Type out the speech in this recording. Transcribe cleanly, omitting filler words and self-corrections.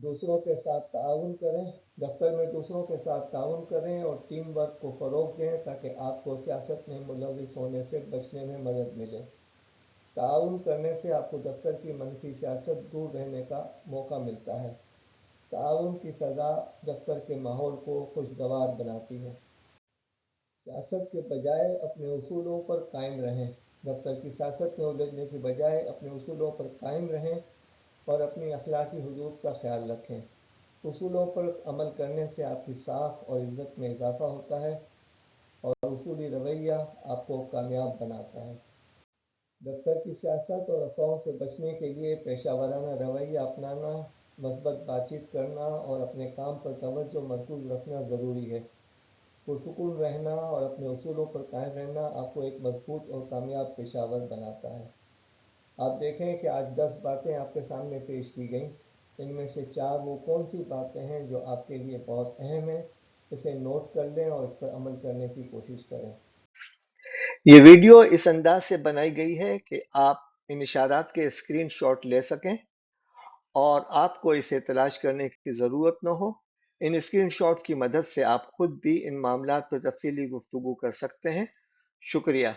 दूसरों के साथ ताउन करें। दफ्तर में दूसरों के साथ ताउन करें और टीम वर्क को फ़रोग़ दें ताकि आपको सियासत में मुलविस होने से बचने में मदद मिले। ताउन करने से आपको दफ्तर की मनफी सियासत दूर रहने का मौका मिलता है। ताउन की सज़ा दफ्तर के माहौल को खुशगवार बनाती है। सियासत के बजाय अपने उसूलों पर कायम रहें। दफ्तर की सियासत में उलझने के बजाय अपने उसूलों पर कायम रहें और अपनी अखलाकी हुदूद का ख्याल रखें। उसूलों पर अमल करने से आपकी साख और इज़्ज़त में इजाफ़ा होता है और उसूली रवैया आपको कामयाब बनाता है। दफ्तर की सियासत और अफवाहों से बचने के लिए पेशा वराना रवैया अपनाना, मस्बत बातचीत करना और अपने काम पर तवज्जो मरकूज़ रखना ज़रूरी है। पुरसुकून रहना और अपने उसूलों पर कायम रहना आपको एक मजबूत और कामयाब पेशावर बनाता है। आप देखें कि आज 10 बातें आपके सामने पेश की गईं। इनमें से 4 वो कौन सी बातें हैं जो आपके लिए बहुत अहम हैं। इसे नोट कर लें और इस पर अमल करने की कोशिश करें। ये वीडियो इस अंदाज से बनाई गई है कि आप इन इशारात के स्क्रीन शॉट ले सकें और आपको इसे तलाश करने की ज़रूरत न हो। इन स्क्रीन शॉट की मदद से आप खुद भी इन मामलात पर तफसीली गुफ्तगू कर सकते हैं। शुक्रिया।